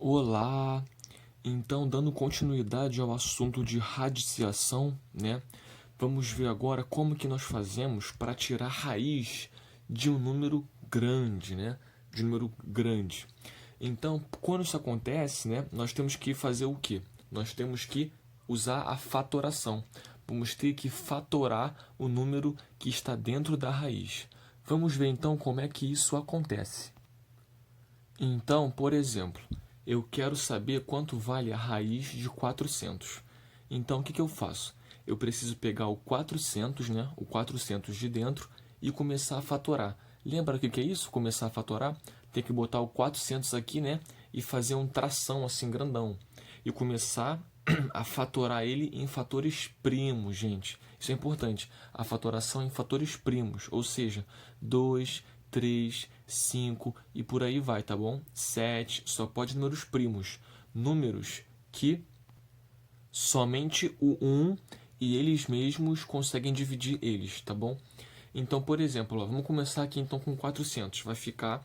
Olá! Então, dando continuidade ao assunto de radiciação, né? Vamos ver agora como que nós fazemos para tirar raiz de um número grande, né? De um número grande. Então, quando isso acontece, né? Nós temos que fazer o quê? Nós temos que usar a fatoração. Vamos ter que fatorar o número que está dentro da raiz. Vamos ver então como é que isso acontece. Então, por exemplo, eu quero saber quanto vale a raiz de 400. Então, o que eu faço? Eu preciso pegar o 400, né? O 400 de dentro e começar a fatorar. Lembra o que é isso? Começar a fatorar? Tem que botar o 400 aqui, né? E fazer um tração assim grandão. E começar a fatorar ele em fatores primos, gente. Isso é importante. A fatoração em fatores primos, ou seja, 2, 3, 5 e por aí vai, tá bom? 7, só pode números primos. Números que somente o 1 e eles mesmos conseguem dividir eles, tá bom? Então, por exemplo, ó, vamos começar aqui então com 400. Vai ficar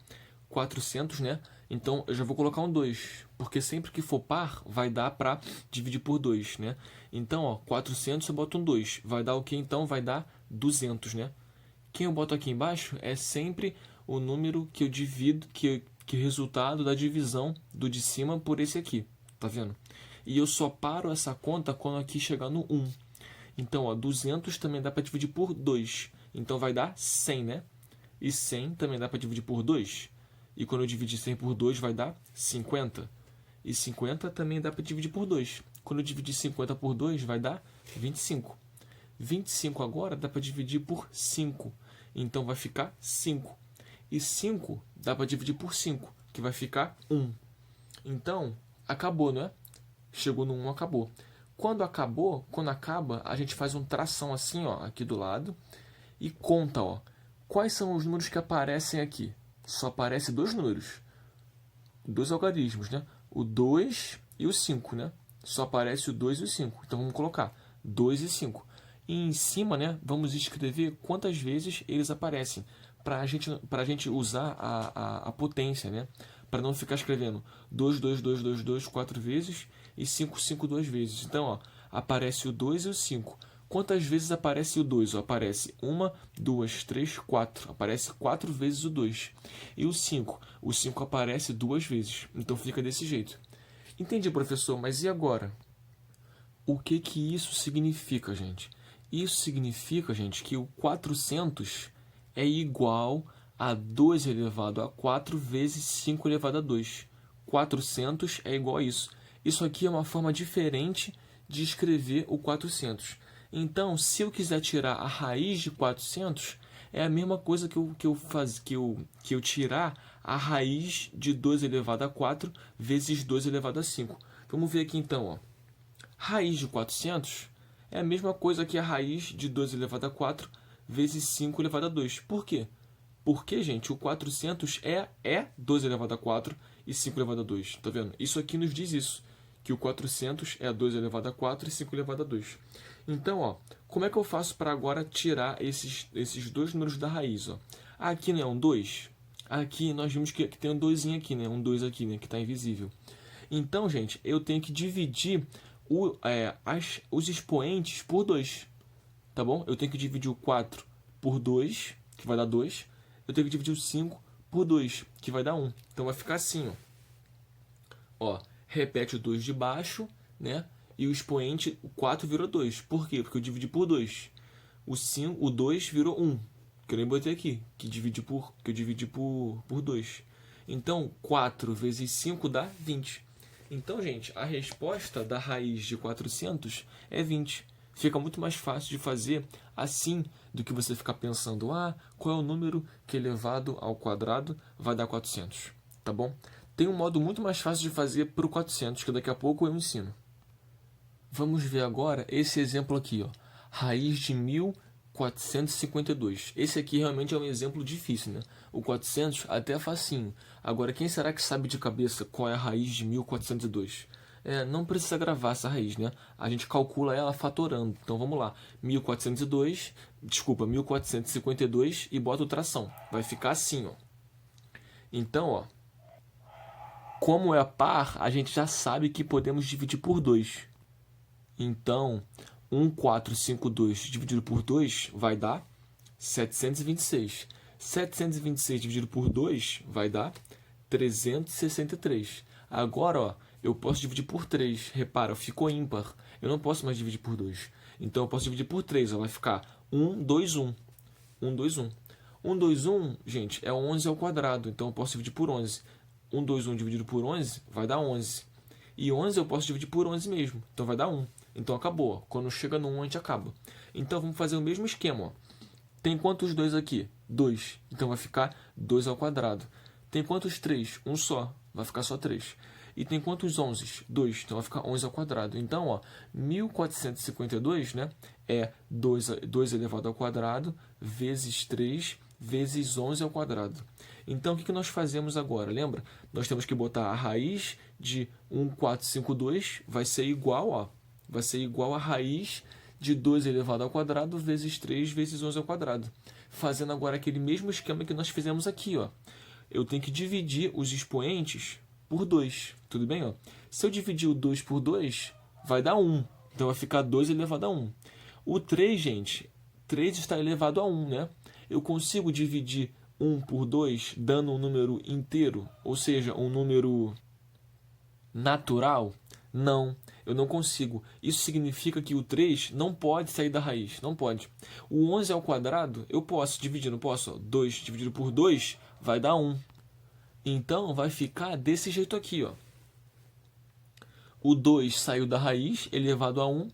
400, né? Então, eu já vou colocar um 2, porque sempre que for par, vai dar para dividir por 2, né? Então, ó, 400 eu boto um 2. Vai dar o que então? Vai dar 200, né? Quem eu boto aqui embaixo é sempre o número que eu divido, que é resultado da divisão do de cima por esse aqui, tá vendo? E eu só paro essa conta quando aqui chegar no 1. Então, ó, 200 também dá para dividir por 2. Então vai dar 100, né? E 100 também dá para dividir por 2. E quando eu dividir 100 por 2 vai dar 50. E 50 também dá para dividir por 2. Quando eu dividir 50 por 2 vai dar 25. 25 agora dá para dividir por 5. Então vai ficar 5. E 5 dá para dividir por 5, que vai ficar 1. Então, acabou, não é? Chegou no 1, acabou. Quando acaba, a gente faz um tração assim, ó, aqui do lado e conta, ó. Quais são os números que aparecem aqui? Só aparecem dois números. Dois algarismos, né? O 2 e o 5, né? Só aparece o 2 e o 5. Então vamos colocar 2 e 5. E em cima, né, vamos escrever quantas vezes eles aparecem, para a gente usar a potência, né? Para não ficar escrevendo 2, 2, 2, 2, 2, 4 vezes e 5, 5, 2 vezes. Então, ó, aparece o 2 e o 5. Quantas vezes aparece o 2? Ó, aparece 1, 2, 3, 4. Aparece 4 vezes o 2. E o 5? O 5 aparece 2 vezes. Então fica desse jeito. Entendi, professor, mas e agora? O que que isso significa, gente? Isso significa, gente, que o 400 é igual a 2 elevado a 4 vezes 5 elevado a 2. 400 é igual a isso. Isso aqui é uma forma diferente de escrever o 400. Então, se eu quiser tirar a raiz de 400, é a mesma coisa que eu tirar a raiz de 2 elevado a 4 vezes 2 elevado a 5. Vamos ver aqui então, ó. Raiz de 400 é a mesma coisa que a raiz de 2 elevado a 4 vezes 5 elevado a 2. Por quê? Porque, gente, o 400 é 2 elevado a 4 e 5 elevado a 2. Tá vendo? Isso aqui nos diz isso. Que o 400 é 2 elevado a 4 e 5 elevado a 2. Então, ó, como é que eu faço para agora tirar esses dois números da raiz? Ó? Aqui não é um 2? Aqui nós vimos que tem um 2 aqui, né? Um 2 aqui, né? Que está invisível. Então, gente, eu tenho que dividir os expoentes por 2. Tá bom? Eu tenho que dividir o 4 por 2, que vai dar 2. Eu tenho que dividir o 5 por 2, que vai dar 1. Então vai ficar assim, ó. Repete o 2 de baixo, né? E o expoente, o 4 virou 2. Por quê? Porque eu dividi por 2. O 2 virou 1, que eu nem botei aqui, que eu dividi por 2. Então, 4 vezes 5 dá 20. Então, gente, a resposta da raiz de 400 é 20. Fica muito mais fácil de fazer assim do que você ficar pensando, qual é o número que elevado ao quadrado vai dar 400, tá bom? Tem um modo muito mais fácil de fazer para o 400, que daqui a pouco eu ensino. Vamos ver agora esse exemplo aqui, ó. Raiz de 1452. Esse aqui realmente é um exemplo difícil, né? O 400 até é facinho. Agora, quem será que sabe de cabeça qual é a raiz de 1402? Não precisa gravar essa raiz, né? A gente calcula ela fatorando. Então vamos lá. 1452 e bota o tração. Vai ficar assim, ó. Então, ó. Como é par, a gente já sabe que podemos dividir por 2. Então, 1452 dividido por 2 vai dar 726. 726 dividido por 2 vai dar 363. Agora, ó, eu posso dividir por 3. Repara, ficou ímpar. Eu não posso mais dividir por 2. Então, eu posso dividir por 3. Ó, vai ficar 1, 2, 1. 1, 2, 1. 1, 2, 1, gente, é 11 ao quadrado. Então, eu posso dividir por 11. 1, 2, 1 dividido por 11 vai dar 11. E 11 eu posso dividir por 11 mesmo. Então, vai dar 1. Então, acabou. Quando chega no 1, a gente acaba. Então, vamos fazer o mesmo esquema. Ó. Tem quantos 2 aqui? 2. Então, vai ficar 2 ao quadrado. Tem quantos 3? Um só. Vai ficar só 3. E tem quantos 11? 2. Então, vai ficar 11 ao quadrado. Então, ó, 1452, né, é 2 elevado ao quadrado vezes 3 vezes 11 ao quadrado. Então, o que nós fazemos agora? Lembra? Nós temos que botar a raiz de 1452, vai ser igual, ó, vai ser igual a raiz de 2 elevado ao quadrado vezes 3 vezes 11 ao quadrado. Fazendo agora aquele mesmo esquema que nós fizemos aqui, ó. Eu tenho que dividir os expoentes por 2, tudo bem? Ó? Se eu dividir o 2 por 2, vai dar 1. Então, vai ficar 2 elevado a 1. O 3, gente, 3 está elevado a 1, né? Eu consigo dividir 1 por 2 dando um número inteiro, ou seja, um número natural? Não, eu não consigo. Isso significa que o 3 não pode sair da raiz, não pode. O 11 ao quadrado, eu posso dividir, não posso? 2 dividido por 2 vai dar 1. Então, vai ficar desse jeito aqui, ó. O 2 saiu da raiz, elevado a 1.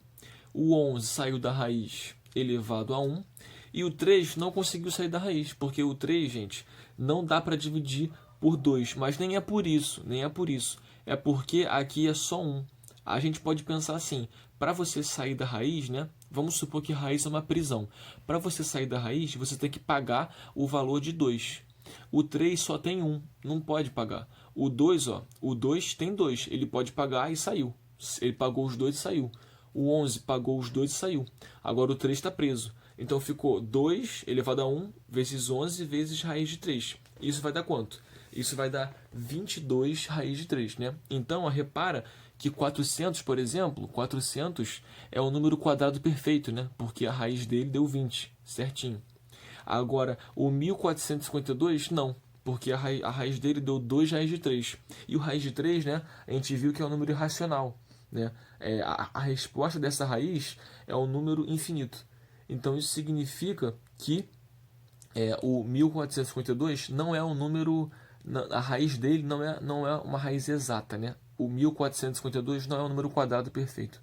O 11 saiu da raiz, elevado a 1. E o 3 não conseguiu sair da raiz, porque o 3, gente, não dá para dividir por 2. Mas nem é por isso, nem é por isso. É porque aqui é só 1. A gente pode pensar assim, para você sair da raiz, né? Vamos supor que raiz é uma prisão. Para você sair da raiz, você tem que pagar o valor de 2. O 3 só tem 1, não pode pagar. O 2, ó, o 2 tem 2, ele pode pagar e saiu. Ele pagou os 2 e saiu. O 11 pagou os 2 e saiu. Agora o 3 está preso. Então ficou 2 elevado a 1 vezes 11 vezes raiz de 3. Isso vai dar quanto? Isso vai dar 22 raiz de 3, né? Então, ó, repara que 400, por exemplo, 400 é o número quadrado perfeito, né? Porque a raiz dele deu 20, certinho. Agora, o 1452, não, porque a raiz dele deu 2 raiz de 3. E o raiz de 3, né, a gente viu que é um número irracional. Né? A resposta dessa raiz é um número infinito. Então, isso significa que o 1452 não é um número... A raiz dele não é uma raiz exata. Né? O 1452 não é um número quadrado perfeito.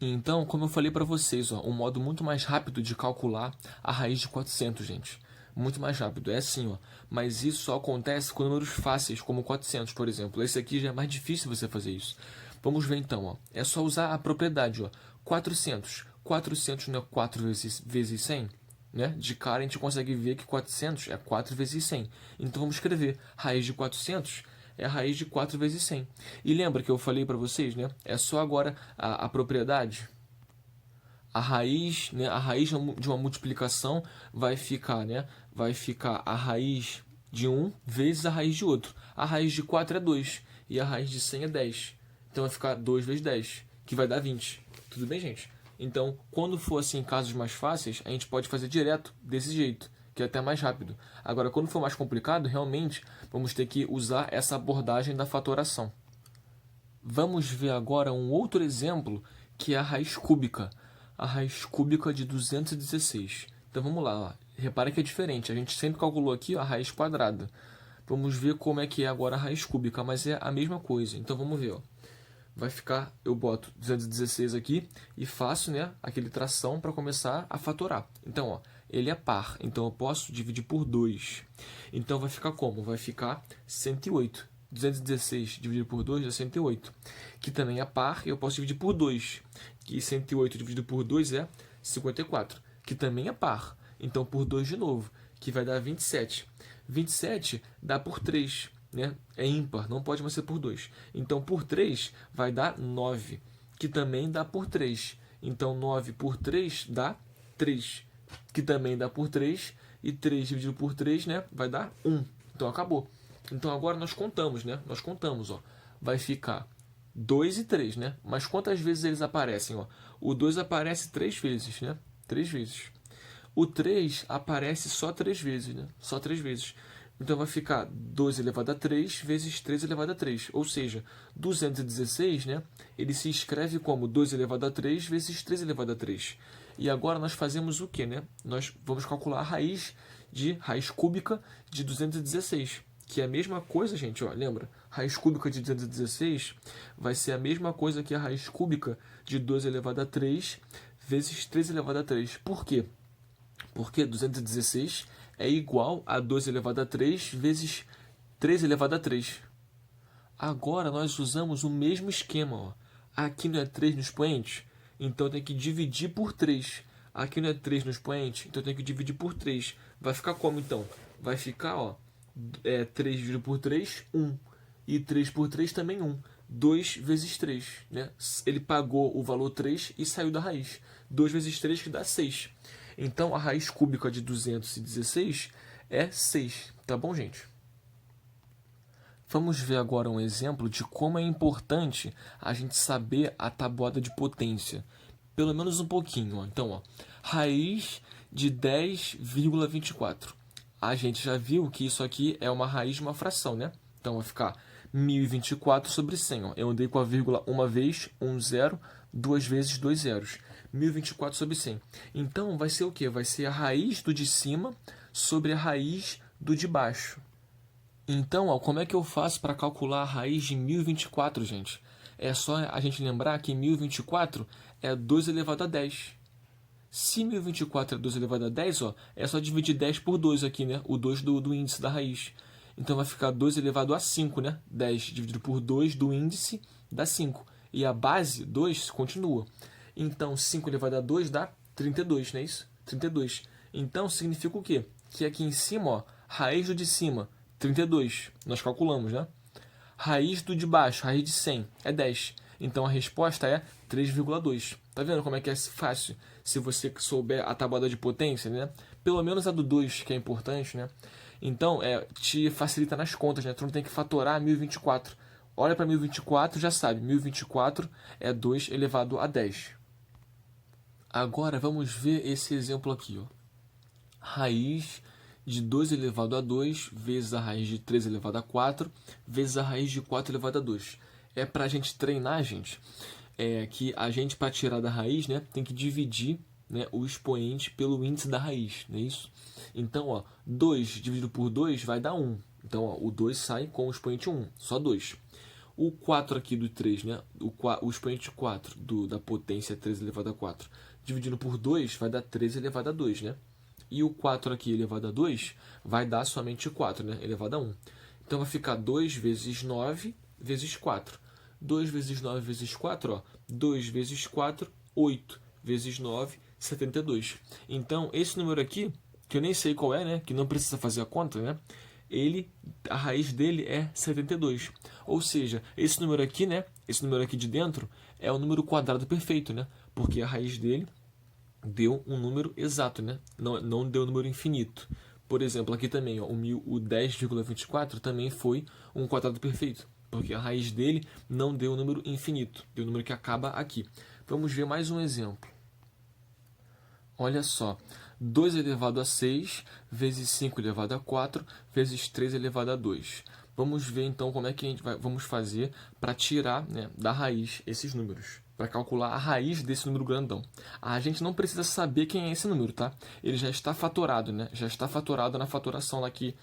Então, como eu falei para vocês, ó, um modo muito mais rápido de calcular a raiz de 400, gente. Muito mais rápido. É assim, ó. Mas isso só acontece com números fáceis, como 400, por exemplo. Esse aqui já é mais difícil você fazer isso. Vamos ver então, ó. É só usar a propriedade, ó. 400. 400 não é 4 vezes 100? Né? De cara a gente consegue ver que 400 é 4 vezes 100. Então vamos escrever raiz de 400 é a raiz de 4 vezes 100. E lembra que eu falei para vocês, né? É só agora a propriedade. A raiz, né? A raiz de uma multiplicação vai ficar, né? Vai ficar a raiz de um vezes a raiz de outro. A raiz de 4 é 2 e a raiz de 100 é 10. Então vai ficar 2 vezes 10, que vai dar 20. Tudo bem, gente? Então, quando for assim casos mais fáceis, a gente pode fazer direto desse jeito, que é até mais rápido. Agora, quando for mais complicado, realmente vamos ter que usar essa abordagem da fatoração. Vamos ver agora um outro exemplo, que é a raiz cúbica. A raiz cúbica de 216. Então vamos lá, ó. Repara que é diferente. A gente sempre calculou aqui, ó, a raiz quadrada. Vamos ver como é que é agora a raiz cúbica, mas é a mesma coisa. Então vamos ver, ó. Vai ficar, eu boto 216 aqui e faço, né, aquele tração para começar a fatorar. Então, ó, ele é par, então eu posso dividir por 2. Então vai ficar como? Vai ficar 108. 216 dividido por 2 é 108. Que também é par, e eu posso dividir por 2. Que 108 dividido por 2 é 54. Que também é par. Então por 2 de novo, que vai dar 27. 27 dá por 3. Né? É ímpar, não pode mais ser por 2. Então, por 3 vai dar 9, que também dá por 3. Então, 9 por 3 dá 3, que também dá por 3. E 3 dividido por 3, né, vai dar 1. Então, acabou. Então agora nós contamos, né? Nós contamos, ó. Vai ficar 2 e 3, né? Mas quantas vezes eles aparecem, ó? O 2 aparece 3 vezes, né? 3 vezes. O 3 aparece só 3 vezes, né? Só 3 vezes. Então vai ficar 2 elevado a 3 vezes 3 elevado a 3. Ou seja, 216, né? Ele se escreve como 2 elevado a 3 vezes 3 elevado a 3. E agora nós fazemos o quê, né? Nós vamos calcular a raiz cúbica de 216. Que é a mesma coisa, gente, ó, lembra? Raiz cúbica de 216 vai ser a mesma coisa que a raiz cúbica de 2 elevado a 3 vezes 3 elevado a 3. Por quê? Porque 216 é igual a 2 elevado a 3 vezes 3 elevado a 3. Agora nós usamos o mesmo esquema. Ó. Aqui não é 3 no expoente, então tem que dividir por 3. Aqui não é 3 no expoente, então tem que dividir por 3. Vai ficar como então? Vai ficar, ó, 3 dividido por 3, 1. E 3 por 3 também 1. 2 vezes 3. Né? Ele pagou o valor 3 e saiu da raiz. 2 vezes 3 que dá 6. Então, a raiz cúbica de 216 é 6. Tá bom, gente? Vamos ver agora um exemplo de como é importante a gente saber a tabuada de potência. Pelo menos um pouquinho. Ó. Então, ó, raiz de 10,24. A gente já viu que isso aqui é uma raiz de uma fração, né? Então, vai ficar 1024 sobre 100. Ó. Eu andei com a vírgula uma vez, 1 zero, duas vezes, 2 zeros. 1024 sobre 100. Então, vai ser o quê? Vai ser a raiz do de cima sobre a raiz do de baixo. Então, ó, como é que eu faço para calcular a raiz de 1024, gente? É só a gente lembrar que 1024 é 2 elevado a 10. Se 1024 é 2 elevado a 10, ó, é só dividir 10 por 2 aqui, né? O 2 do índice da raiz. Então, vai ficar 2 elevado a 5, né? 10 dividido por 2 do índice dá 5. E a base, 2, continua. Então, 5 elevado a 2 dá 32, não é isso? 32. Então, significa o quê? Que aqui em cima, ó, raiz do de cima, 32. Nós calculamos, né? Raiz do de baixo, raiz de 100, é 10. Então, a resposta é 3,2. Tá vendo como é que é fácil? Se você souber a tabuada de potência, né? Pelo menos a do 2, que é importante, né? Então, te facilita nas contas, né? Tu não tem que fatorar 1024. Olha para 1024, já sabe. 1024 é 2 elevado a 10. Agora, vamos ver esse exemplo aqui. Ó. Raiz de 2 elevado a 2 vezes a raiz de 3 elevado a 4 vezes a raiz de 4 elevado a 2. É para a gente treinar, gente, que a gente, para tirar da raiz, né, tem que dividir, né, o expoente pelo índice da raiz, não é isso? Então, ó, 2 dividido por 2 vai dar 1. Então, ó, o 2 sai com o expoente 1, só 2. O 4 aqui do 3, né, o expoente 4 da potência 3 elevado a 4, dividindo por 2 vai dar 3 elevado a 2, né? E o 4 aqui elevado a 2 vai dar somente 4, né? Elevado a 1. Então vai ficar 2 vezes 9 vezes 4. 2 vezes 9 vezes 4, ó. 2 vezes 4, 8 vezes 9, 72. Então, esse número aqui, que eu nem sei qual é, né? Que não precisa fazer a conta, né? A raiz dele é 72. Ou seja, esse número aqui, né? Esse número aqui de dentro é o número quadrado perfeito, né? Porque a raiz dele deu um número exato, né? Não deu um número infinito. Por exemplo, aqui também, ó, o 10,24 também foi um quadrado perfeito, porque a raiz dele não deu um número infinito, deu um número que acaba aqui. Vamos ver mais um exemplo. Olha só, 2 elevado a 6 vezes 5 elevado a 4 vezes 3 elevado a 2. Vamos ver então como é que vamos fazer para tirar, né, da raiz esses números, para calcular a raiz desse número grandão. A gente não precisa saber quem é esse número, tá? Ele já está fatorado, né? Já está fatorado na fatoração lá que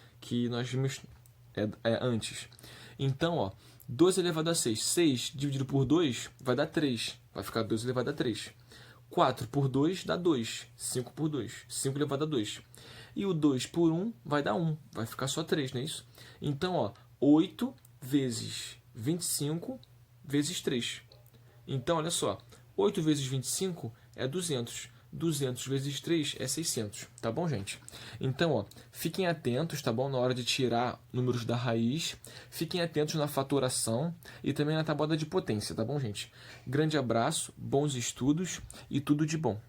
nós vimos antes. Então, ó, 2 elevado a 6. 6 dividido por 2 vai dar 3. Vai ficar 2 elevado a 3. 4 por 2 dá 2. 5 por 2. 5 elevado a 2. E o 2 por 1 vai dar 1. Vai ficar só 3, não é isso? Então, ó, 8 vezes 25 vezes 3. Então, olha só. 8 vezes 25 é 200. 200 vezes 3 é 600. Tá bom, gente? Então, ó, fiquem atentos, tá bom? Na hora de tirar números da raiz. Fiquem atentos na fatoração e também na tabuada de potência, tá bom, gente? Grande abraço, bons estudos e tudo de bom.